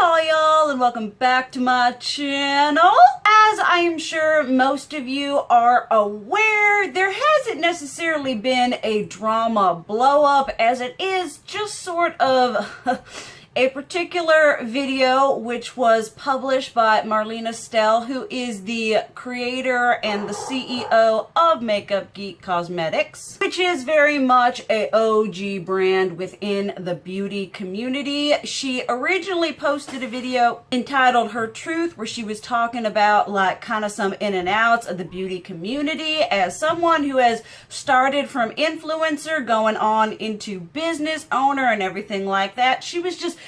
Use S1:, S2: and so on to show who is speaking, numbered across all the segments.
S1: Hi y'all, and welcome back to my channel. As I am sure most of you are aware, there hasn't necessarily been a drama blow up, as it is just sort of a particular video which was published by Marlena, who is the creator and the CEO of Makeup Geek Cosmetics, which is very much a OG brand within the beauty community. She originally posted a video entitled Her Truth, where she was talking about like kind of some in and outs of the beauty community. As someone who has started from influencer going on into business owner and everything like that, she was just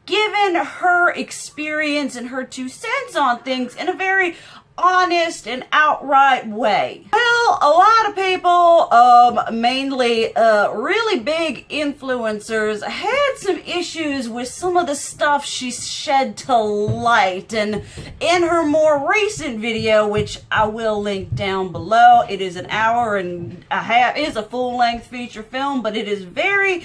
S1: given her experience and her 2 cents on things in a very honest and outright way. Well, a lot of people, mainly really big influencers, had some issues with some of the stuff she shed to light. And in her more recent video, which I will link down below, it is an hour and a half, it is a full-length feature film, but it is very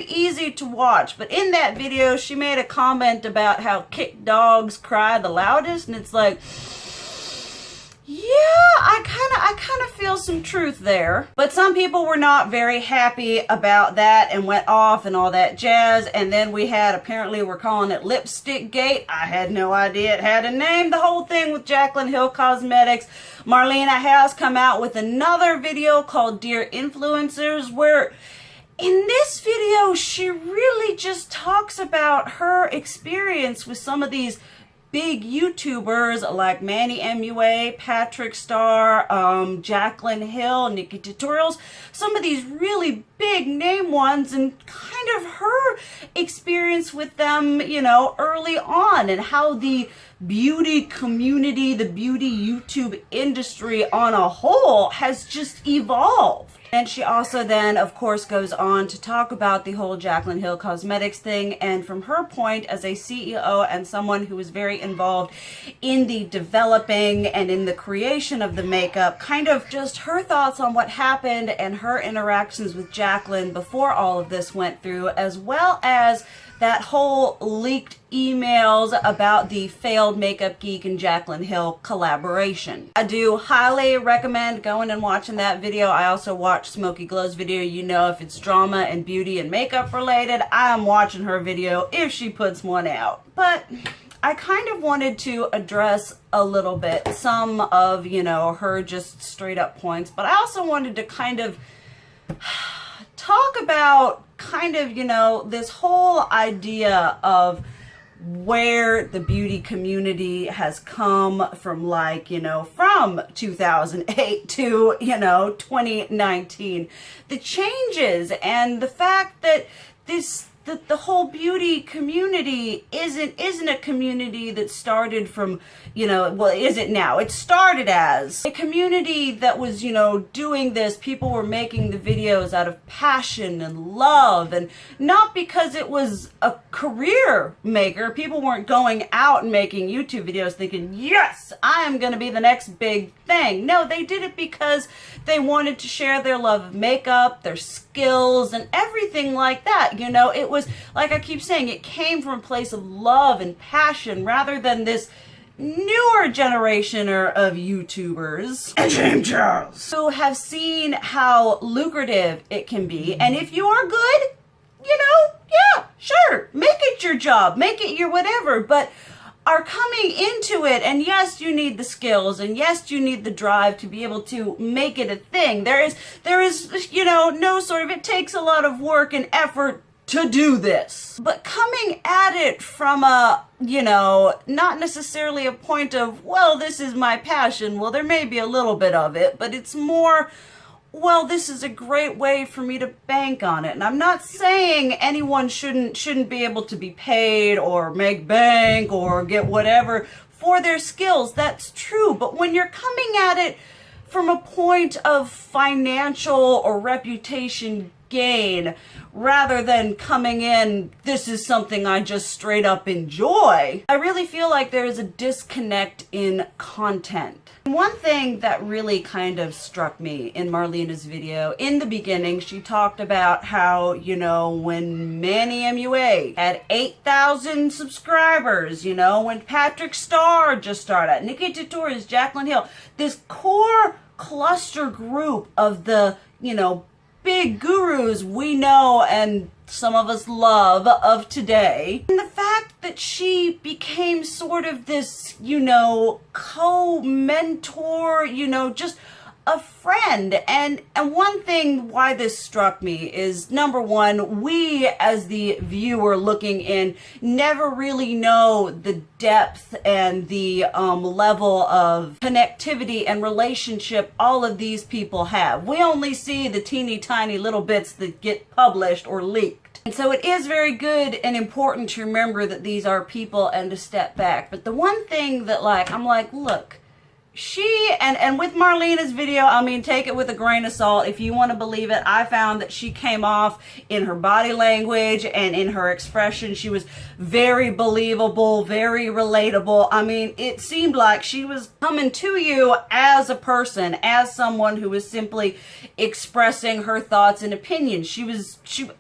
S1: easy to watch. But in that video, she made a comment about how kick dogs cry the loudest, and it's like, yeah, I kind of feel some truth there. But some people were not very happy about that and went off and all that jazz. And then we had, apparently we're calling it Lipstickgate. I had no idea it had a name. The whole thing with Jaclyn Hill Cosmetics. Marlena has come out with another video called Dear Influencers, where in this video she really just talks about her experience with some of these big YouTubers like Manny MUA, Patrick Star, Jaclyn Hill, Nikki Tutorials, some of these really big name ones, and kind of her experience with them, you know, early on, and how the beauty community, the beauty YouTube industry on a whole has just evolved. And she also then, of course, goes on to talk about the whole Jaclyn Hill Cosmetics thing, and from her point as a CEO and someone who was very involved in the developing and in the creation of the makeup, kind of just her thoughts on what happened and her interactions with Jaclyn before all of this went through, as well as that whole leaked emails about the failed Makeup Geek and Jaclyn Hill collaboration. I do highly recommend going and watching that video. I also watched Smoky Glow's video. You know, if it's drama and beauty and makeup related, I am watching her video if she puts one out. But I kind of wanted to address a little bit some of, you know, her just straight up points, but I also wanted to kind of talk about kind of, you know, this whole idea of where the beauty community has come from, like, you know, from 2008 to, you know, 2019. The changes and the fact that the whole beauty community isn't a community that started from, you know, well, is it now? It started as a community that was, you know, doing this. People were making the videos out of passion and love, and not because it was a career maker. People weren't going out and making YouTube videos thinking, yes, I am going to be the next big thing. No, they did it because they wanted to share their love of makeup, their skills, and everything like that. You know, it was, like I keep saying, it came from a place of love and passion rather than this newer generation of YouTubers who have seen how lucrative it can be. And if you are good, you know, yeah, sure, make it your job, make it your whatever, but are coming into it, and yes, you need the skills, and yes, you need the drive to be able to make it a thing. There is, you know, no sort of, it takes a lot of work and effort to do this. But coming at it from a, you know, not necessarily a point of, well, this is my passion. Well, there may be a little bit of it, but it's more, well, this is a great way for me to bank on it. And I'm not saying anyone shouldn't be able to be paid or make bank or get whatever for their skills. That's true. But when you're coming at it from a point of financial or reputation gain rather than coming in, this is something I just straight up enjoy. I really feel like there is a disconnect in content. One thing that really kind of struck me in Marlena's video, in the beginning, she talked about how, you know, when Manny MUA had 8,000 subscribers, you know, when Patrick Starr just started, Nikki Tutorials, Jaclyn Hill, this core cluster group of the, you know, big gurus we know and some of us love of today. And the fact that she became sort of this, you know, co-mentor, you know, just a friend. And one thing why this struck me is, number one, we as the viewer looking in never really know the depth and the level of connectivity and relationship all of these people have. We only see the teeny tiny little bits that get published or leaked. And so it is very good and important to remember that these are people and to step back. But the one thing that, like, I'm like, look, she, and with Marlena's video, I mean, take it with a grain of salt if you want to believe it. I found that she came off in her body language and in her expression. She was very believable, very relatable. I mean, it seemed like she was coming to you as a person, as someone who was simply expressing her thoughts and opinions.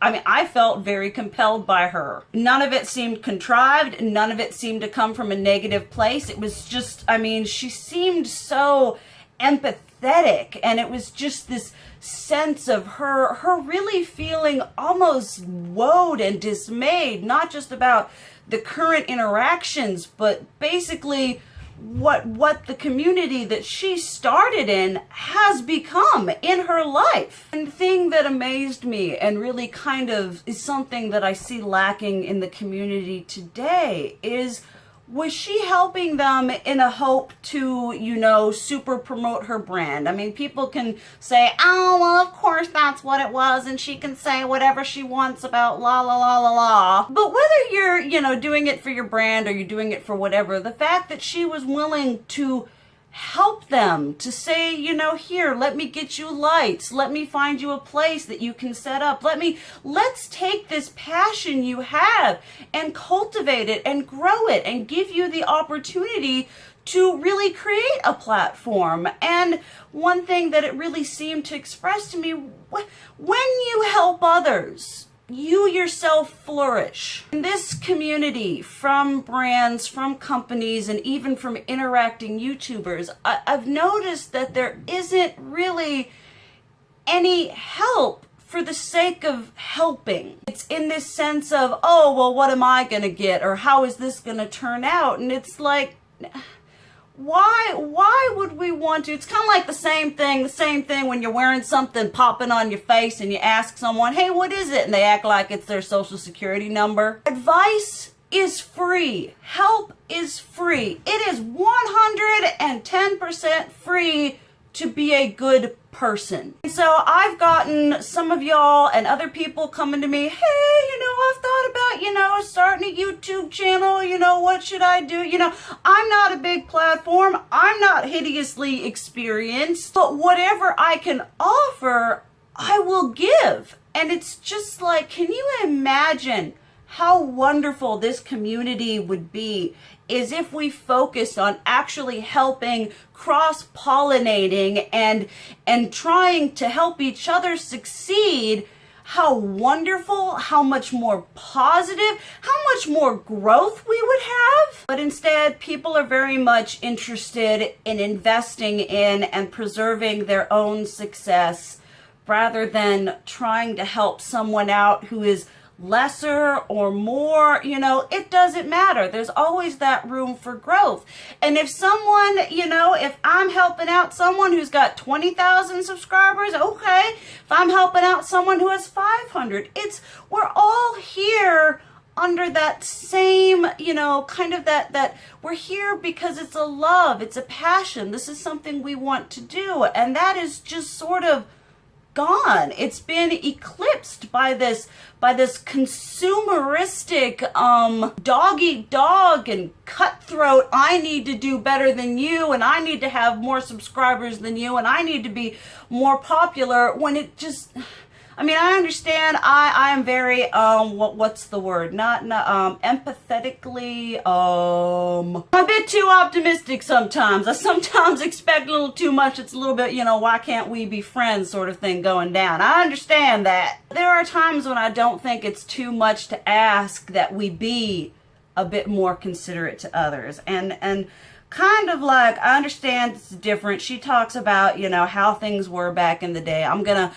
S1: I mean, I felt very compelled by her. None of it seemed contrived. None of it seemed to come from a negative place. It was just, I mean, she seemed so empathetic, and it was just this sense of her really feeling almost woed and dismayed, not just about the current interactions, but basically what the community that she started in has become in her life. And the thing that amazed me and really kind of is something that I see lacking in the community today is, was she helping them in a hope to, you know, super promote her brand? I mean, people can say, oh, well, of course that's what it was, and she can say whatever she wants about la la la la la. But whether you're, you know, doing it for your brand or you're doing it for whatever, the fact that she was willing to help them, to say, you know, here, let me get you lights, let me find you a place that you can set up, let's take this passion you have and cultivate it and grow it and give you the opportunity to really create a platform. And one thing that it really seemed to express to me, when you help others, you yourself flourish. In this community, from brands, from companies, and even from interacting YouTubers, I've noticed that there isn't really any help for the sake of helping. It's in this sense of, oh, well, what am I gonna get? Or how is this gonna turn out? And it's like, why would we want to? It's kind of like the same thing when you're wearing something popping on your face and you ask someone, hey, what is it? And they act like it's their social security number. Advice is free. Help is free. It is 110% free to be a good person. And so I've gotten some of y'all and other people coming to me, hey, you know, I've thought about, you know, starting a YouTube channel, you know, what should I do? You know, I'm not a big platform, I'm not hideously experienced, but whatever I can offer, I will give. And it's just like, can you imagine how wonderful this community would be is if we focused on actually helping, cross-pollinating, and trying to help each other succeed. How wonderful, how much more positive, how much more growth we would have. But instead, people are very much interested in investing in and preserving their own success rather than trying to help someone out who is lesser or more. You know, it doesn't matter. There's always that room for growth. And if someone, you know, if I'm helping out someone who's got 20,000 subscribers, okay. If I'm helping out someone who has 500, we're all here under that same, you know, kind of that we're here because it's a love, it's a passion. This is something we want to do. And that is just sort of gone. It's been eclipsed by this consumeristic dog eat dog and cutthroat, I need to do better than you, and I need to have more subscribers than you, and I need to be more popular, when it just, I mean, I understand. I am very what's the word? Not empathetically I'm a bit too optimistic sometimes. I sometimes expect a little too much. It's a little bit, you know, why can't we be friends sort of thing going down. I understand that. There are times when I don't think it's too much to ask that we be a bit more considerate to others, and kind of like, I understand it's different. She talks about, you know, how things were back in the day. I'm gonna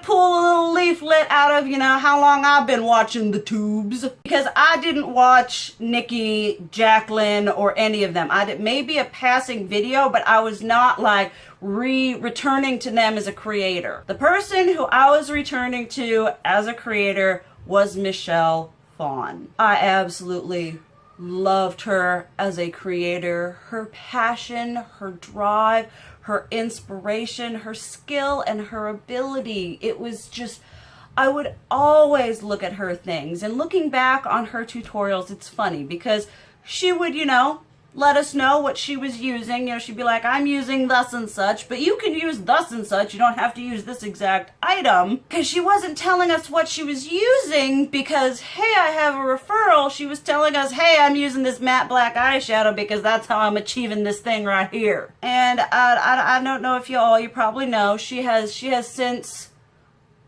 S1: pull a little leaflet out of, you know, how long I've been watching the tubes, because I didn't watch Nikki, Jacqueline, or any of them. I did maybe a passing video, but I was not like returning to them as a creator. The person who I was returning to as a creator was Michelle Phan. I absolutely loved her as a creator. Her passion, her drive, her inspiration, her skill, and her ability. It was just, I would always look at her things. And looking back on her tutorials, it's funny because she would, you know, let us know what she was using. You know, she'd be like, I'm using thus and such, but you can use thus and such. You don't have to use this exact item. Because she wasn't telling us what she was using because, hey, I have a referral. She was telling us, hey, I'm using this matte black eyeshadow because that's how I'm achieving this thing right here. And I don't know if you probably know, she has since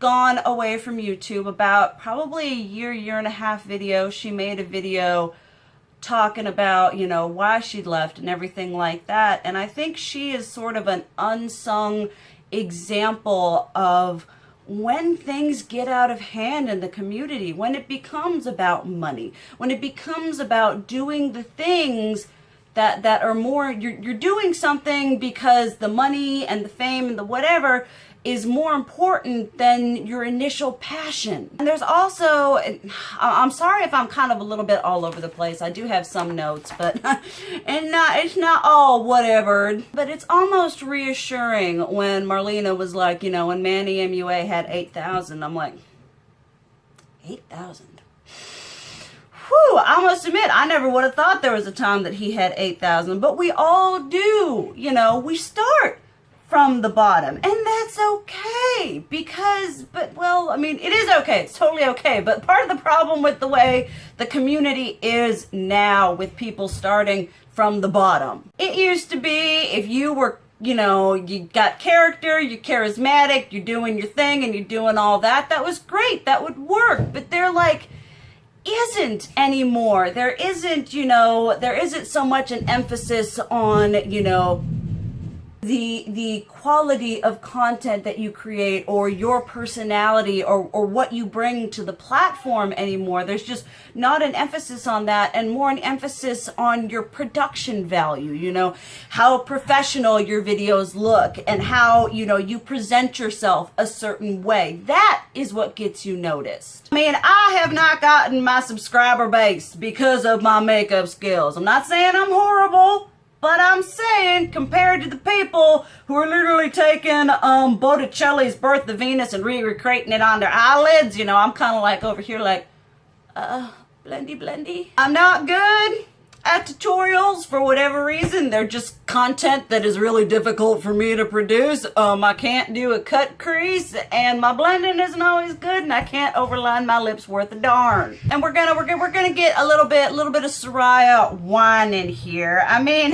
S1: gone away from YouTube. About probably a year and a half video, she made a video talking about, you know, why she'd left and everything like that. And I think she is sort of an unsung example of when things get out of hand in the community, when it becomes about money, when it becomes about doing the things that are more, you're doing something because the money and the fame and the whatever is more important than your initial passion. And there's also, I'm sorry if I'm kind of a little bit all over the place. I do have some notes, but it's not all whatever. But it's almost reassuring when Marlena was like, you know, when Manny MUA had 8,000, I'm like, 8,000? Whew, I must admit, I never would have thought there was a time that he had 8,000, but we all do. You know, we start from the bottom, and that's okay well, I mean, it is okay. It's totally okay. But part of the problem with the way the community is now with people starting from the bottom, it used to be if you were, you know, you got character, you're charismatic, you're doing your thing and you're doing all that, that was great. That would work. But they're like, isn't anymore. There isn't, you know, there isn't so much an emphasis on, you know, the quality of content that you create or your personality or what you bring to the platform anymore. There's just not an emphasis on that, and more an emphasis on your production value, you know, how professional your videos look and how, you know, you present yourself a certain way. That is what gets you noticed. I mean, I have not gotten my subscriber base because of my makeup skills. I'm not saying I'm horrible, but I'm saying, compared to the people who are literally taking Botticelli's Birth of Venus and recreating it on their eyelids, you know, I'm kind of like over here like, blendy. I'm not good at tutorials for whatever reason. They're just content that is really difficult for me to produce. I can't do a cut crease, and my blending isn't always good, and I can't overline my lips worth a darn. And we're gonna get a little bit of Soraya wine in here. I mean,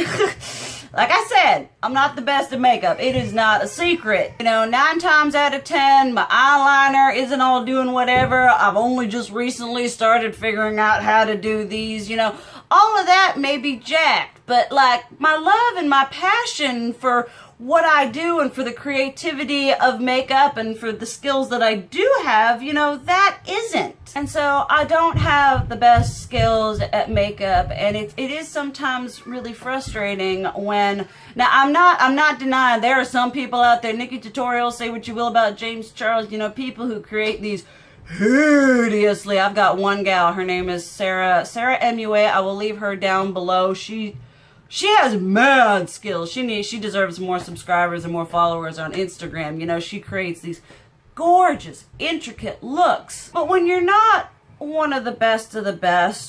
S1: like I said, I'm not the best at makeup. It is not a secret. You know, 9 times out of 10, my eyeliner isn't all doing whatever. I've only just recently started figuring out how to do these, you know. All of that may be jacked, but like my love and my passion for what I do and for the creativity of makeup and for the skills that I do have, you know, that isn't. And so I don't have the best skills at makeup, and it is sometimes really frustrating when, now I'm not denying there are some people out there, Nikki Tutorials, say what you will about James Charles, you know, people who create these hideously. I've got one gal, her name is Sarah MUA. I will leave her down below. She has mad skills. She deserves more subscribers and more followers on Instagram. You know, she creates these gorgeous, intricate looks. But when you're not one of the best,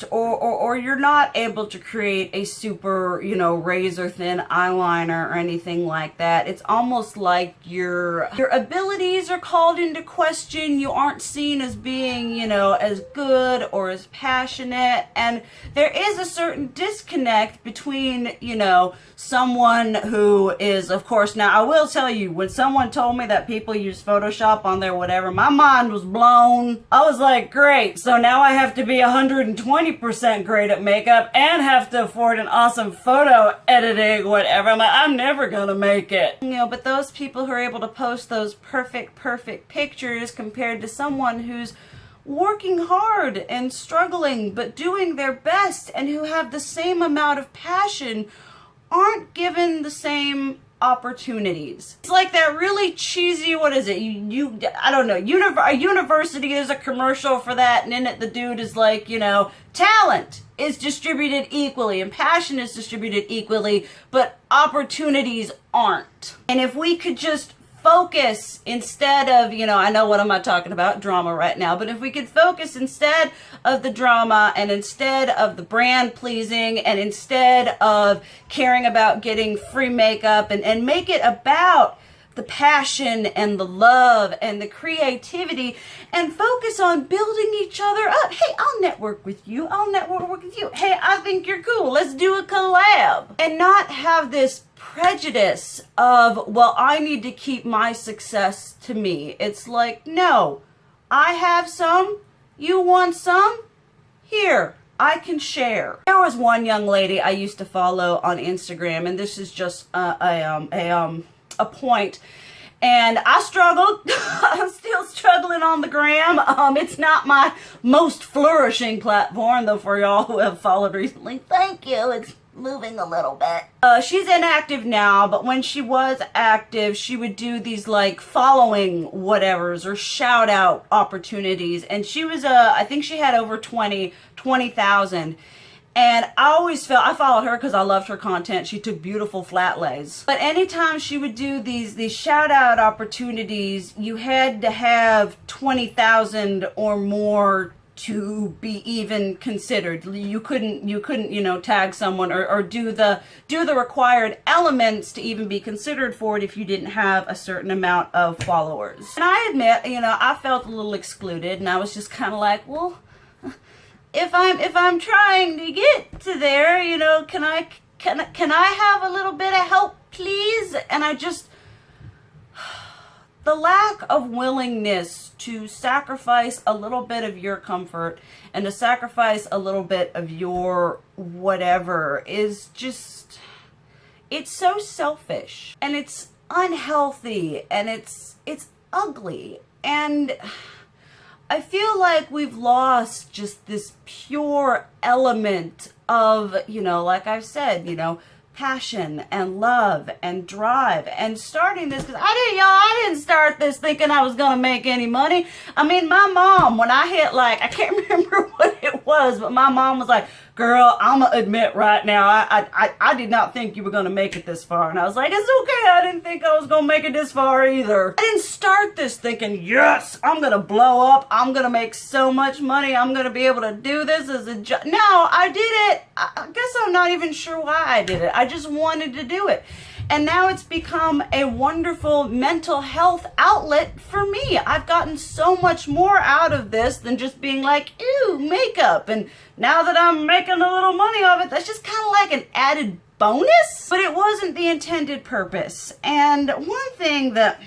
S1: or you're not able to create a super, razor thin eyeliner or anything like that, it's almost like your abilities are called into question. You aren't seen as being, as good or as passionate, and there is a certain disconnect between, someone who is, of course, now I will tell you, when someone told me that people use Photoshop on their whatever, my mind was blown. I was like, great, so now I have to be 120% great at makeup and have to afford an awesome photo editing, whatever. I'm like, I'm never gonna make it. But those people who are able to post those perfect pictures compared to someone who's working hard and struggling but doing their best and who have the same amount of passion aren't given the same opportunities. It's like that really cheesy, what is it? I don't know. A university is a commercial for that, and in it the dude is like, talent is distributed equally and passion is distributed equally, but opportunities aren't. And if we could just focus instead of, I know what am I talking about, drama right now, but if we could focus instead of the drama and instead of the brand pleasing and instead of caring about getting free makeup and make it about the passion and the love and the creativity and focus on building each other up. Hey, I'll network with you. I'll network with you. Hey, I think you're cool. Let's do a collab. And not have this prejudice of, well, I need to keep my success to me. It's like, no, I have some. You want some? Here, I can share. There was one young lady I used to follow on Instagram, and this is just a point, and I struggled. I'm still struggling on the gram. It's not my most flourishing platform, though, for y'all who have followed recently, thank you. It's moving a little bit. She's inactive now, but when she was active, she would do these like following whatevers or shout out opportunities, and she was I think she had over 20,000. And I always felt, I followed her because I loved her content. She took beautiful flat lays. But anytime she would do these shout out opportunities, you had to have 20,000 or more to be even considered. You couldn't, tag someone or do the required elements to even be considered for it if you didn't have a certain amount of followers. And I admit, I felt a little excluded, and I was just kind of like, well, if I'm trying to get to there, can I have a little bit of help, please? And the lack of willingness to sacrifice a little bit of your comfort and to sacrifice a little bit of your whatever is just, it's so selfish and it's unhealthy and it's ugly. And I feel like we've lost just this pure element of, like I've said, passion and love and drive and starting this, because I didn't start this thinking I was gonna make any money. I mean, my mom, when I hit I can't remember what it was, but my mom was like, girl, I'm gonna admit right now, I did not think you were gonna make it this far. And I was like, it's okay, I didn't think I was gonna make it this far either. I didn't start this thinking, yes, I'm gonna blow up, I'm gonna make so much money, I'm gonna be able to do this as a job. No, I did it. I guess I'm not even sure why I did it. I just wanted to do it. And now it's become a wonderful mental health outlet for me. I've gotten so much more out of this than just being like, ew, makeup. And now that I'm making a little money of it, that's just kind of like an added bonus. But it wasn't the intended purpose. And one thing that,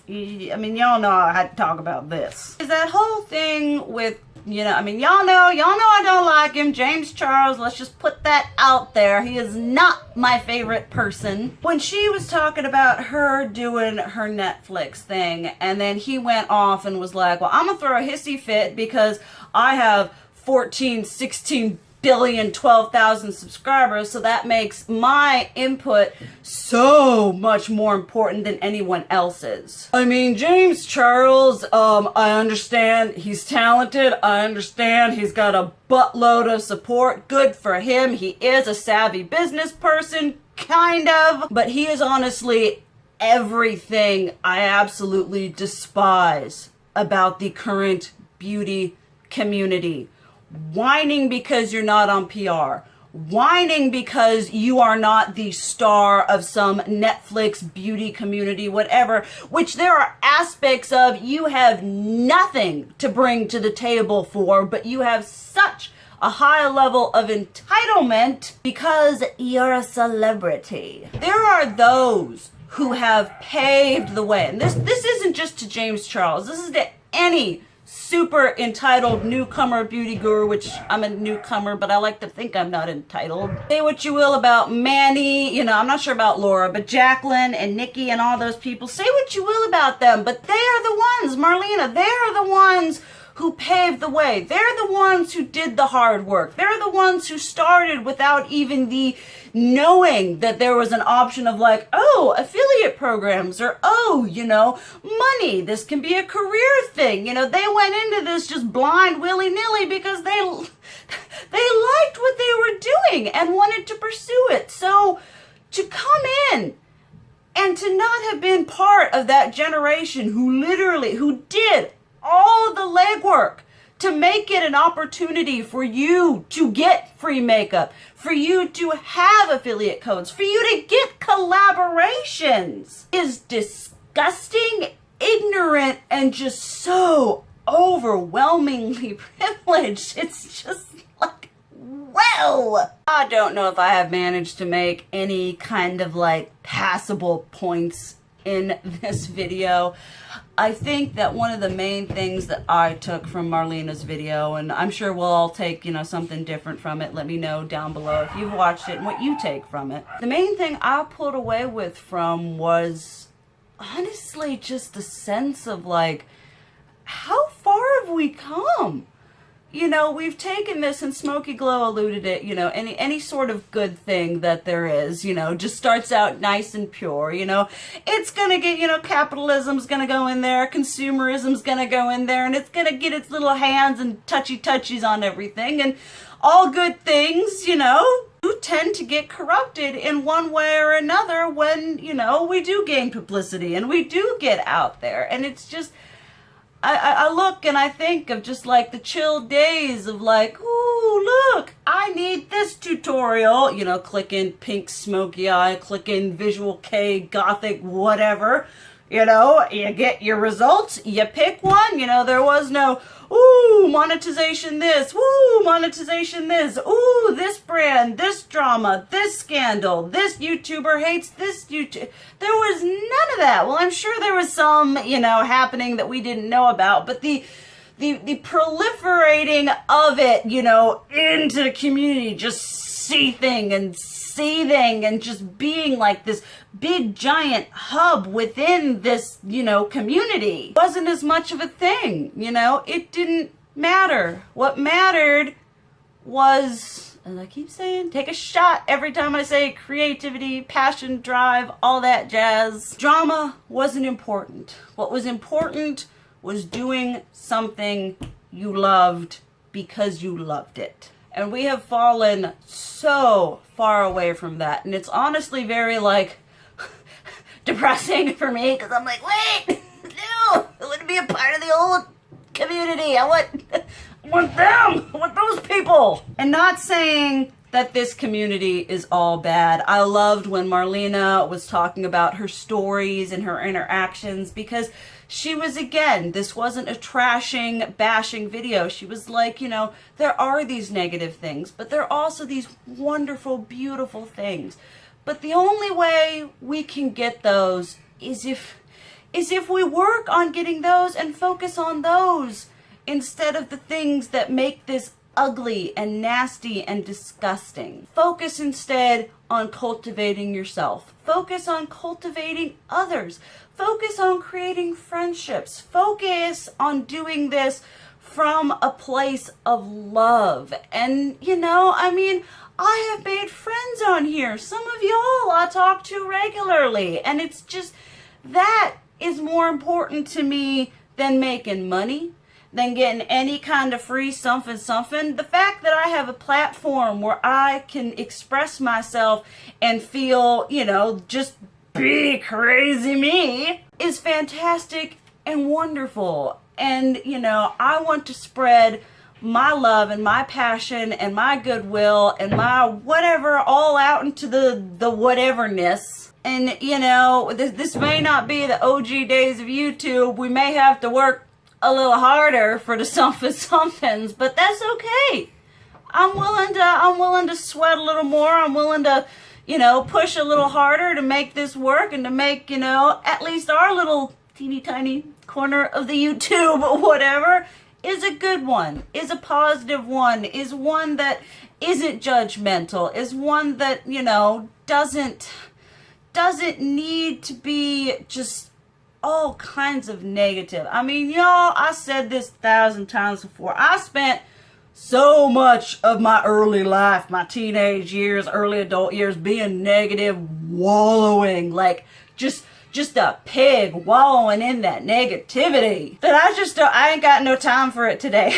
S1: y'all know I had to talk about this, is that whole thing with, y'all know I don't like him, James Charles, let's just put that out there. He is not my favorite person. When she was talking about her doing her Netflix thing, and then he went off and was like, well, I'm gonna throw a hissy fit because I have 14, 16 billion, 12,000 subscribers, so that makes my input so much more important than anyone else's. James Charles, I understand he's talented, I understand he's got a buttload of support, good for him, he is a savvy business person, kind of, but he is honestly everything I absolutely despise about the current beauty community, whining because you're not on PR, whining because you are not the star of some Netflix beauty community, whatever, which there are aspects of you have nothing to bring to the table for, but you have such a high level of entitlement because you're a celebrity. There are those who have paved the way. And this isn't just to James Charles. This is to any super entitled newcomer beauty guru, which I'm a newcomer, but I like to think I'm not entitled. Say what you will about Manny, you know, I'm not sure about Laura, but Jacqueline and Nikki and all those people, say what you will about them, but they are the ones, Marlena, they are the ones who paved the way. They're the ones who did the hard work. They're the ones who started without even the knowing that there was an option of like, oh, affiliate programs, or oh, you know, money. This can be a career thing. You know, they went into this just blind willy-nilly because they liked what they were doing and wanted to pursue it. So to come in and to not have been part of that generation who did all the legwork to make it an opportunity for you to get free makeup, for you to have affiliate codes, for you to get collaborations, is disgusting, ignorant, and just so overwhelmingly privileged. It's just like, well, I don't know if I have managed to make any kind of like passable points in this video. I think that one of the main things that I took from Marlena's video, and I'm sure we'll all take, you know, something different from it. Let me know down below if you've watched it and what you take from it. The main thing I pulled away with from was honestly just a sense of like, how far have we come? You know, we've taken this, and Smoky Glow alluded it, you know, any sort of good thing that there is, you know, just starts out nice and pure, you know. It's going to get, you know, capitalism's going to go in there, consumerism's going to go in there, and it's going to get its little hands and touchy-touchies on everything, and all good things, you know, do tend to get corrupted in one way or another when, you know, we do gain publicity and we do get out there, and it's just... I look and I think of just like the chill days of like, ooh, look, I need this tutorial, you know, clicking pink smoky eye, clicking visual K, gothic, whatever, you know, you get your results, you pick one, you know, there was no, ooh, monetization this, ooh, monetization this, ooh, this brand, this drama, this scandal, this YouTuber hates this YouTube. There was none of that. Well, I'm sure there was some, you know, happening that we didn't know about, but the proliferating of it, you know, into the community, just seething and seething and just being like this big giant hub within this, you know, community wasn't as much of a thing, you know. It didn't matter. What mattered was, as I keep saying, take a shot every time I say creativity, passion, drive, all that jazz. Drama wasn't important. What was important was doing something you loved because you loved it. And we have fallen so far away from that. And it's honestly very, like, depressing for me, because I'm like, wait, no, I want to be a part of the old community. I want them. I want those people. And not saying that this community is all bad. I loved when Marlena was talking about her stories and her interactions, because she was, again, this wasn't a trashing, bashing video. She was like, you know, there are these negative things, but there are also these wonderful, beautiful things. But the only way we can get those is if we work on getting those and focus on those instead of the things that make this ugly and nasty and disgusting. Focus instead on cultivating yourself. Focus on cultivating others. Focus on creating friendships. Focus on doing this from a place of love. And, you know, I mean, I have made friends on here. Some of y'all I talk to regularly. And it's just, that is more important to me than making money, than getting any kind of free something. The fact that I have a platform where I can express myself and feel, you know, just be crazy me is fantastic and wonderful. And, you know, I want to spread my love and my passion and my goodwill and my whatever all out into the whateverness. And, you know, this may not be the OG days of YouTube. We may have to work a little harder for the somethings, but that's okay. I'm willing to sweat a little more. I'm willing to, you know, push a little harder to make this work and to make, you know, at least our little teeny tiny corner of the YouTube or whatever is a good one, is a positive one, is one that isn't judgmental, is one that, you know, doesn't need to be just all kinds of negative. I mean, y'all, I said this 1,000 times before. I spent so much of my early life, my teenage years, early adult years, being negative, wallowing, like just a pig wallowing in that negativity that I ain't got no time for it today.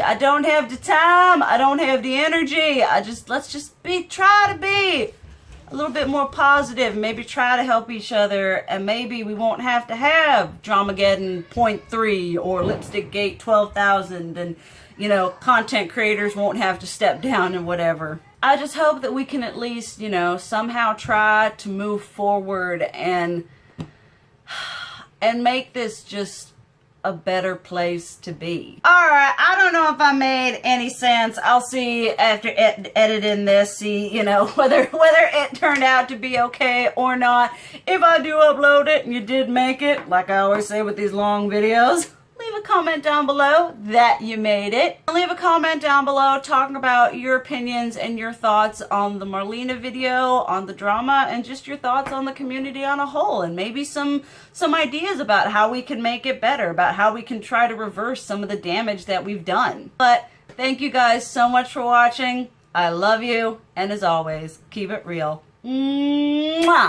S1: I don't have the time. I don't have the energy. Let's just try to be a little bit more positive, maybe try to help each other, and maybe we won't have to have Dramageddon .3 or Lipstickgate 12,000, and, you know, content creators won't have to step down and whatever. I just hope that we can at least, you know, somehow try to move forward and make this just a better place to be. Alright, I don't know if I made any sense. I'll see after editing this, see, you know, whether it turned out to be okay or not. If I do upload it and you did make it, like I always say with these long videos, leave a comment down below that you made it. Leave a comment down below talking about your opinions and your thoughts on the Marlena video, on the drama, and just your thoughts on the community on a whole, and maybe some ideas about how we can make it better, about how we can try to reverse some of the damage that we've done. But thank you guys so much for watching. I love you, and as always, keep it real. Mwah!